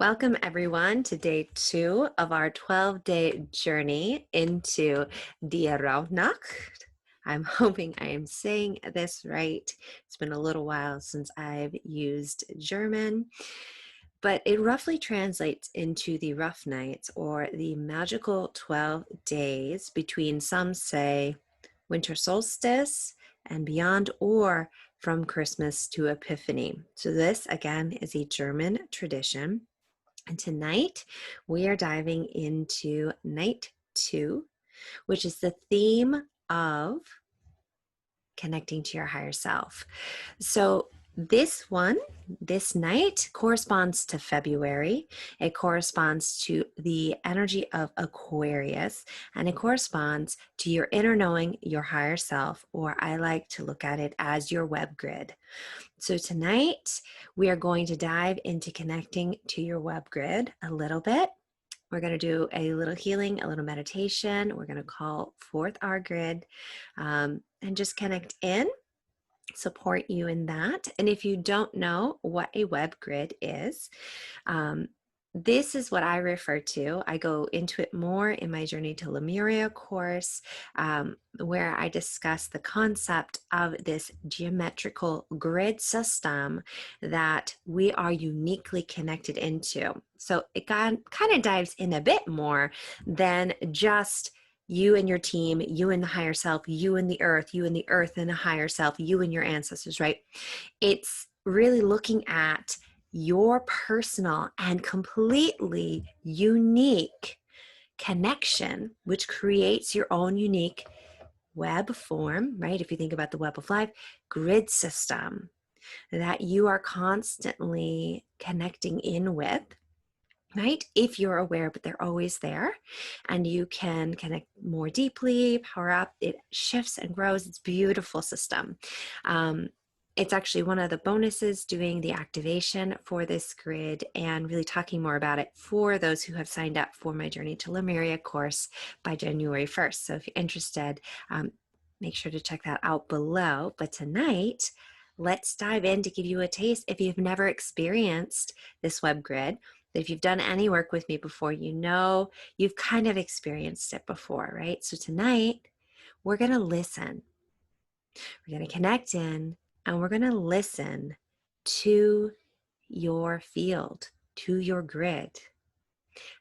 Welcome, everyone, to day 2 of our 12-day journey into the Rauhnächte. I'm hoping I am saying this right. It's been a little while since I've used German, but it roughly translates into the rough nights or the magical 12 days between, some say, winter solstice and beyond, or from Christmas to Epiphany. So this, again, is a German tradition. And tonight we are diving into night 2, which is the theme of connecting to your higher self. So this night corresponds to February. It corresponds to the energy of Aquarius, and it corresponds to your inner knowing, your higher self, or I like to look at it as your web grid. So tonight we are going to dive into connecting to your web grid a little bit. We're going to do a little healing, a little meditation. We're going to call forth our grid and just connect in, support you in that. And if you don't know what a web grid is, this is what I refer to. I go into it more in my Journey to Lemuria course, where I discuss the concept of this geometrical grid system that we are uniquely connected into. So it kind of dives in a bit more than just you and your team, you and the higher self, you and the earth and the higher self, you and your ancestors, right? It's really looking at your personal and completely unique connection, which creates your own unique web form, right? If you think about the web of life, grid system that you are constantly connecting in with, right? If you're aware, but they're always there, and you can connect more deeply, power up, it shifts and grows. It's a beautiful system. It's actually one of the bonuses doing the activation for this grid and really talking more about it for those who have signed up for my Journey to Lemuria course by January 1st. So if you're interested, make sure to check that out below. But tonight, let's dive in to give you a taste. If you've never experienced this web grid, if you've done any work with me before, you know you've kind of experienced it before, right? So tonight, we're going to listen. We're going to connect in, and we're going to listen to your field, to your grid,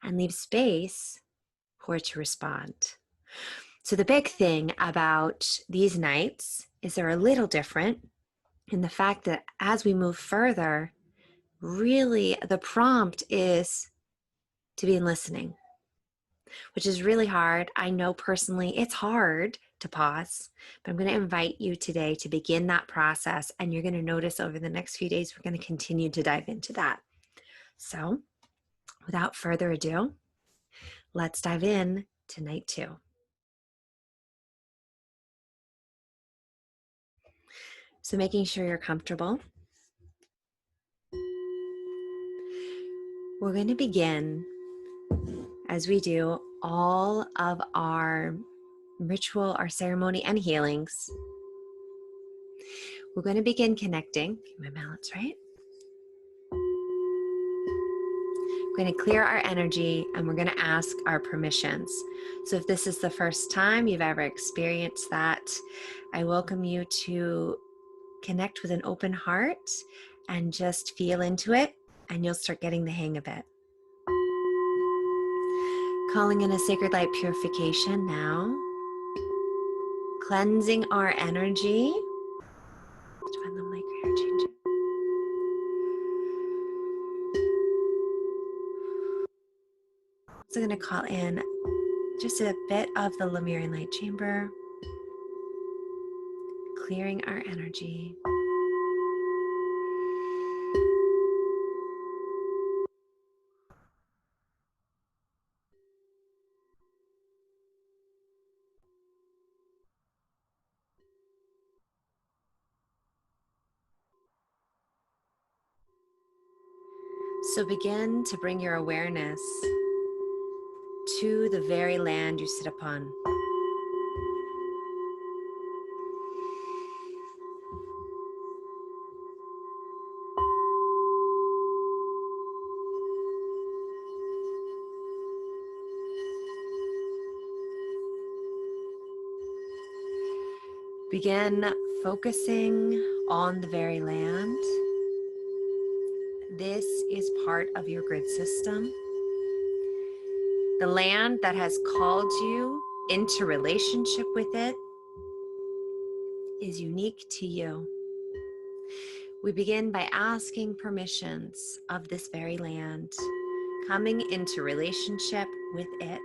and leave space for it to respond. So the big thing about these nights is they're a little different in the fact that as we move further, really the prompt is to be in listening, which is really hard. I know personally it's hard to pause, but I'm going to invite you today to begin that process. And you're going to notice over the next few days, we're going to continue to dive into that. So without further ado, let's dive in to night 2. So making sure you're comfortable. We're going to begin, as we do all of our ritual, our ceremony, and healings. We're going to begin connecting. Keep my balance, right? We're going to clear our energy and we're going to ask our permissions. So if this is the first time you've ever experienced that, I welcome you to connect with an open heart and just feel into it, and you'll start getting the hang of it. Calling in a sacred light purification now. Cleansing our energy. Find the mic here, change it. So I'm going to call in just a bit of the Lemurian light chamber, clearing our energy. So begin to bring your awareness to the very land you sit upon. Begin focusing on the very land. This is part of your grid system. The land that has called you into relationship with it is unique to you. We begin by asking permissions of this very land, coming into relationship with it.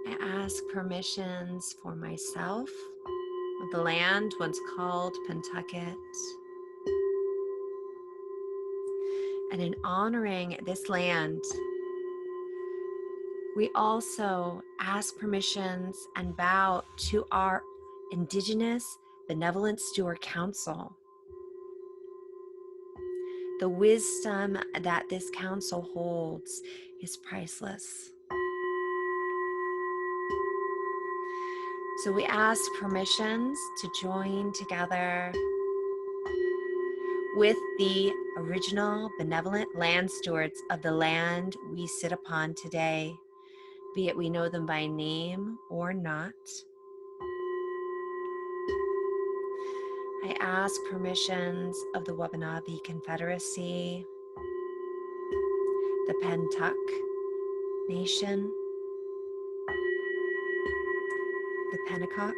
I ask permissions for myself, of the land once called Pentucket. And in honoring this land, we also ask permissions and bow to our Indigenous Benevolent Steward Council. The wisdom that this council holds is priceless. So we ask permissions to join together with the original benevolent land stewards of the land we sit upon today, be it we know them by name or not. I ask permissions of the Wabanaki Confederacy, the Pentuck Nation, the Pennacock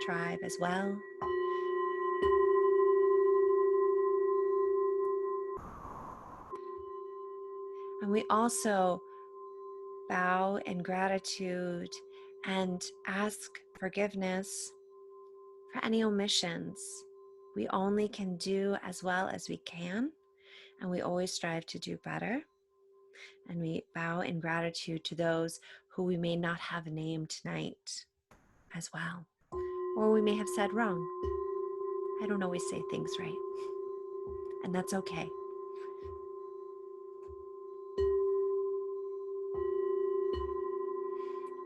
tribe as well. And we also bow in gratitude and ask forgiveness for any omissions. We only can do as well as we can, and we always strive to do better. And we bow in gratitude to those who we may not have named tonight as well, or we may have said wrong. I don't always say things right, and that's okay.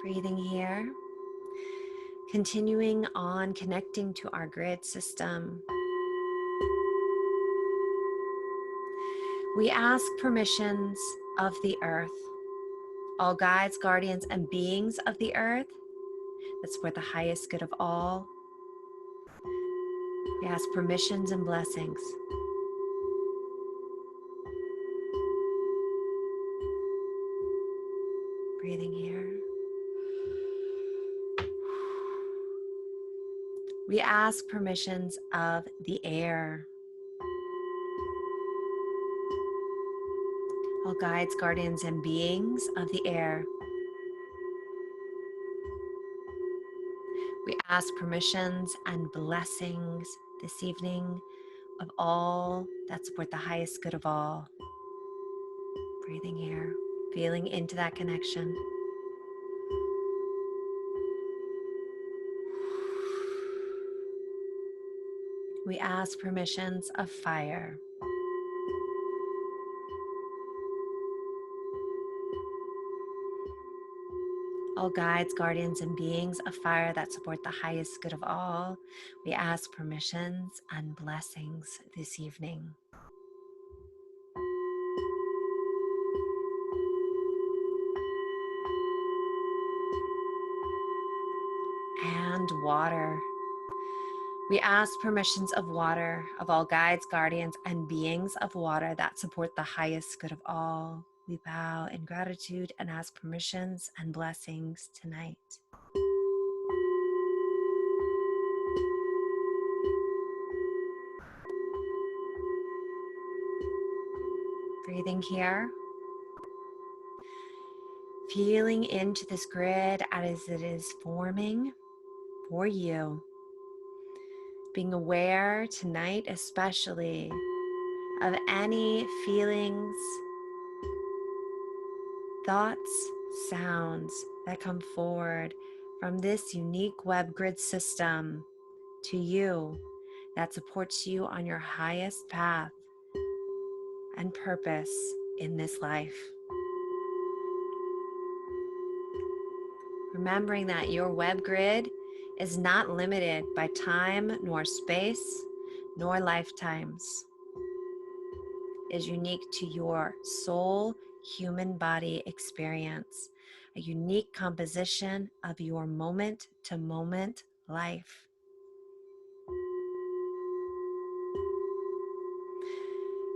Breathing here, continuing on connecting to our grid system. We ask permissions of the earth, all guides, guardians, and beings of the earth that support the highest good of all. We ask permissions and blessings. Breathing here. We ask permissions of the air, all guides, guardians, and beings of the air. We ask permissions and blessings this evening of all that support the highest good of all. Breathing here, feeling into that connection. We ask permissions of fire. All guides, guardians, and beings of fire that support the highest good of all, we ask permissions and blessings this evening. And water. We ask permissions of water, of all guides, guardians, and beings of water that support the highest good of all. We bow in gratitude and ask permissions and blessings tonight. Breathing here. Feeling into this grid as it is forming for you. Being aware tonight, especially, of any feelings, thoughts, sounds that come forward from this unique web grid system to you that supports you on your highest path and purpose in this life. Remembering that your web grid is not limited by time nor space nor lifetimes. It is unique to your soul human body experience, a unique composition of your moment to moment life.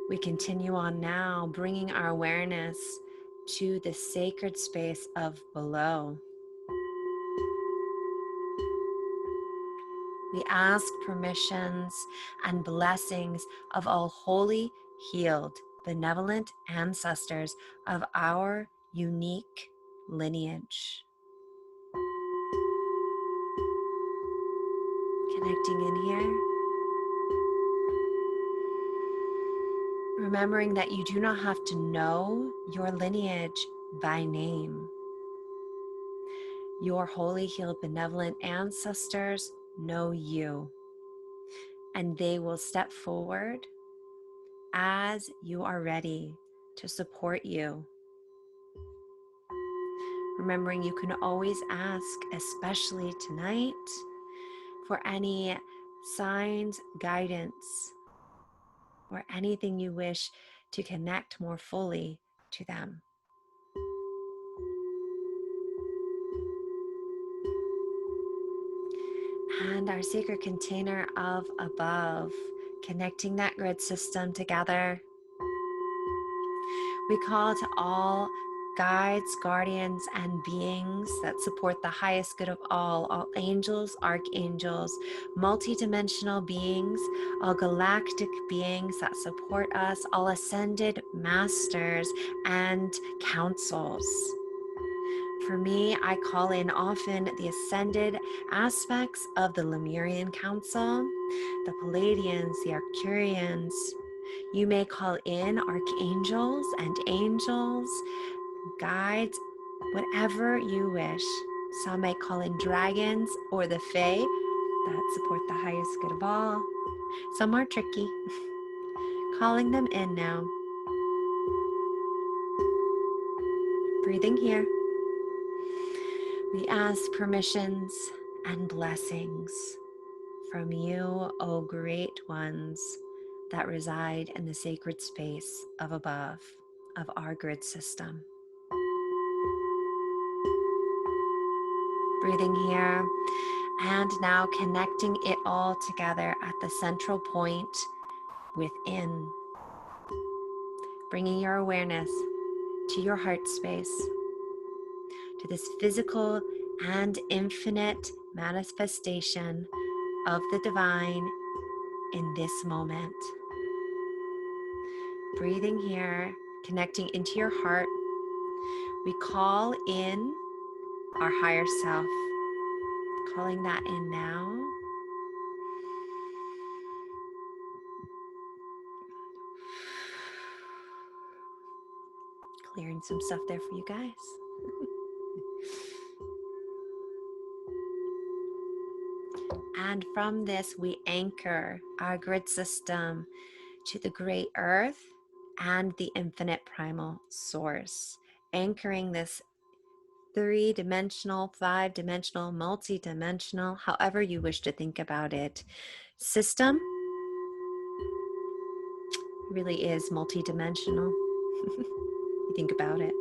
We continue on now, bringing our awareness to the sacred space of below. We ask permissions and blessings of all holy, healed, benevolent ancestors of our unique lineage. Connecting in here. Remembering that you do not have to know your lineage by name. Your holy, healed, benevolent ancestors know you, and they will step forward as you are ready to support you. Remembering you can always ask, especially tonight, for any signs, guidance, or anything you wish to connect more fully to them. And our sacred container of above, connecting that grid system together. We call to all guides, guardians, and beings that support the highest good of all angels, archangels, multidimensional beings, all galactic beings that support us, all ascended masters and councils. For me, I call in often the ascended aspects of the Lemurian Council, the Palladians, the Arcturians. You may call in archangels and angels, guides, whatever you wish. Some may call in dragons or the Fae that support the highest good of all. Some are tricky. Calling them in now. Breathing here. We ask permissions and blessings from you, O great ones that reside in the sacred space of above, of our grid system. Breathing here, and now connecting it all together at the central point within. Bringing your awareness to your heart space, to this physical and infinite manifestation of the divine in this moment. Breathing here, connecting into your heart, we call in our higher self. Calling that in now. Clearing some stuff there for you guys. And from this, we anchor our grid system to the great earth and the infinite primal source, anchoring this 3-dimensional, 5-dimensional, multi-dimensional, however you wish to think about it, system really is multi-dimensional. You think about it.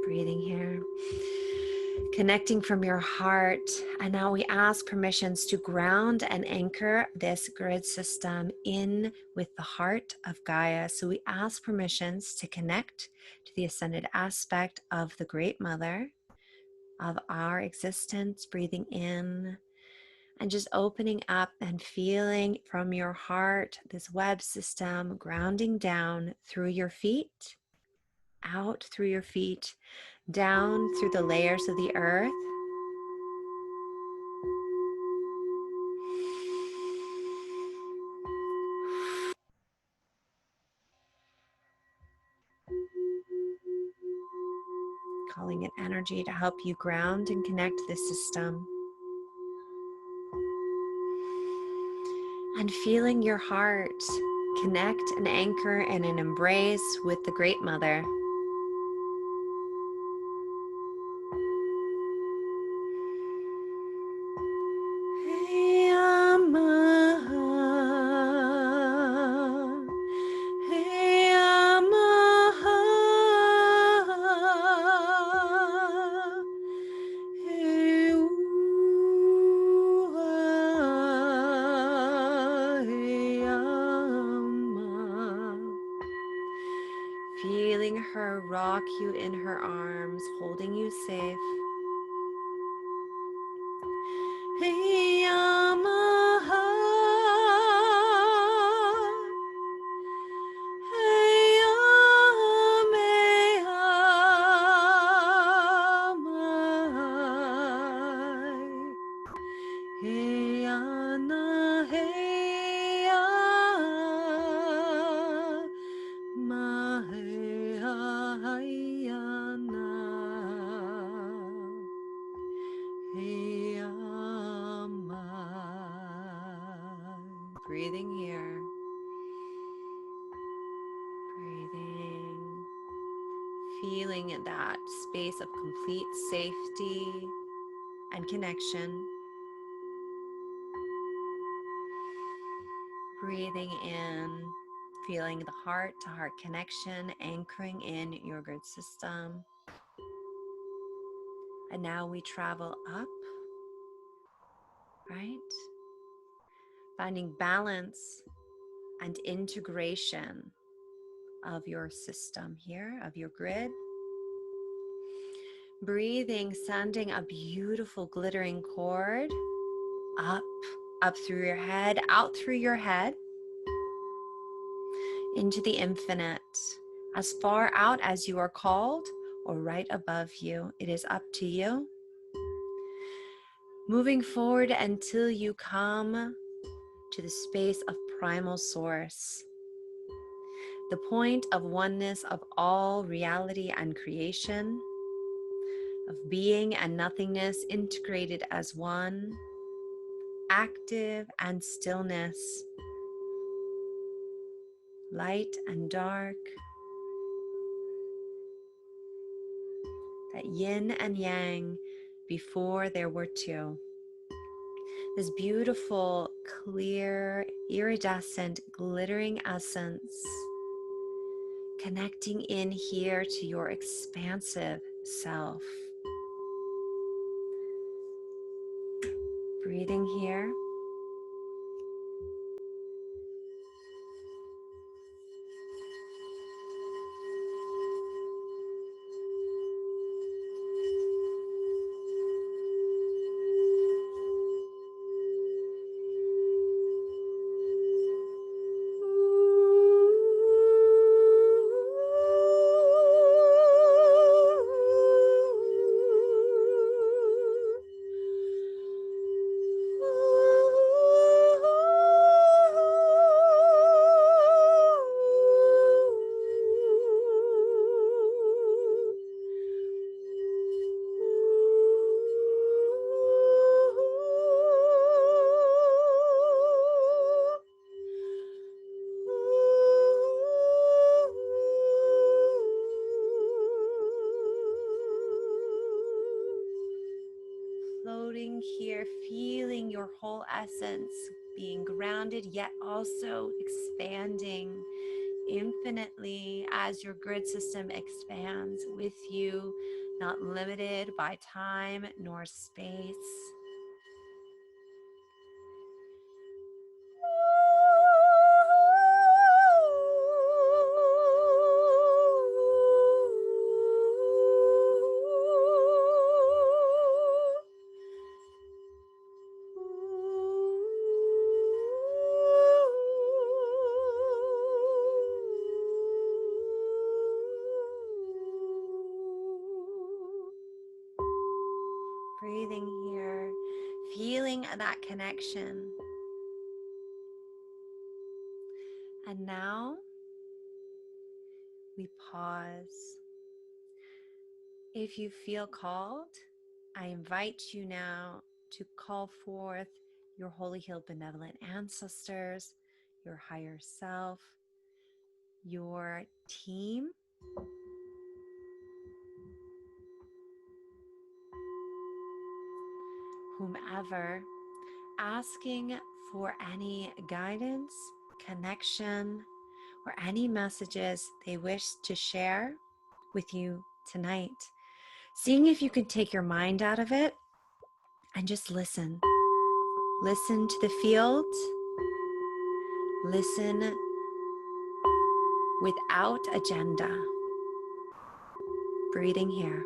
Breathing here. Connecting from your heart. And now we ask permissions to ground and anchor this grid system in with the heart of Gaia. So we ask permissions to connect to the ascended aspect of the Great Mother of our existence, breathing in and just opening up and feeling from your heart this web system grounding down through your feet, out through your feet, down through the layers of the earth. Calling in energy to help you ground and connect this system. And feeling your heart connect and anchor in an embrace with the Great Mother. her rock you in her arms, holding you safe. Hey, Yamaha. Hey, Yamai. Hey, Anna, hey, Mahayana. Hey, breathing here, breathing, feeling that space of complete safety and connection. Breathing in, feeling the heart-to-heart connection, anchoring in your grid system. And now we travel up, right? Finding balance and integration of your system here, of your grid. Breathing, sending a beautiful glittering cord up through your head, out through your head, into the infinite, as far out as you are called or right above you. It is up to you. Moving forward until you come to the space of primal source, the point of oneness of all reality and creation, of being and nothingness integrated as one, active and stillness, light and dark, that yin and yang before there were two. This beautiful, clear, iridescent, glittering essence, connecting in here to your expansive self. Breathing here. Floating here, feeling your whole essence being grounded, yet also expanding infinitely as your grid system expands with you, not limited by time nor space. Breathing here, feeling that connection. And now we pause. If you feel called, I invite you now to call forth your holy, healed, benevolent ancestors, your higher self, your team, whomever, asking for any guidance, connection, or any messages they wish to share with you tonight. Seeing if you can take your mind out of it and just listen. Listen to the field. Listen without agenda. breathing here.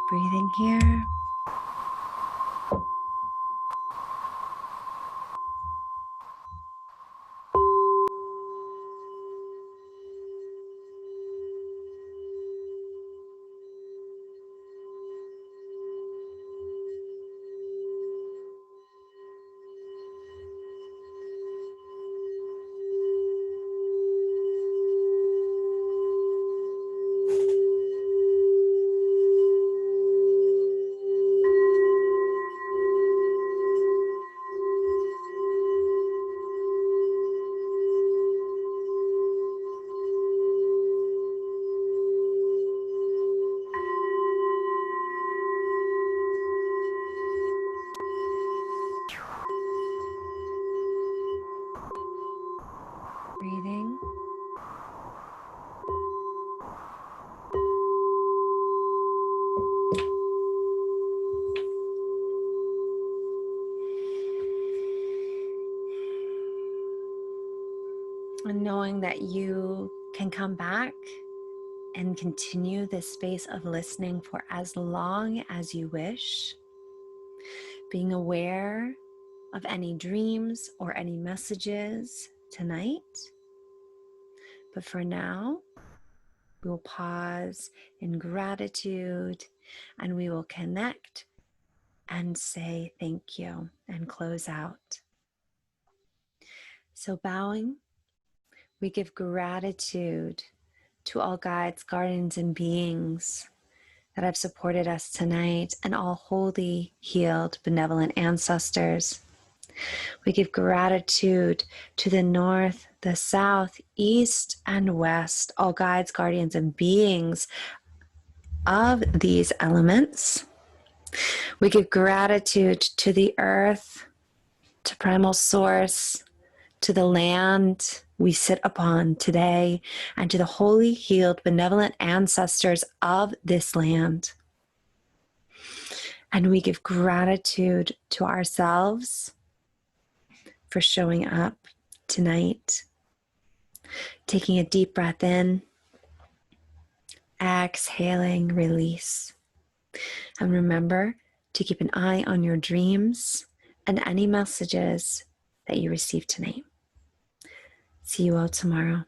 Breathing here. Breathing. And knowing that you can come back and continue this space of listening for as long as you wish, being aware of any dreams or any messages tonight. But for now, we will pause in gratitude and we will connect and say thank you and close out. So bowing, we give gratitude to all guides, guardians, and beings that have supported us tonight, and all holy, healed, benevolent ancestors. We give gratitude to the north, the south, east, and west, all guides, guardians, and beings of these elements. We give gratitude to the earth, to primal source, to the land we sit upon today, and to the holy, healed, benevolent ancestors of this land. And we give gratitude to ourselves for showing up tonight. Taking a deep breath in, exhaling, release. And remember to keep an eye on your dreams and any messages that you receive tonight. See you all tomorrow.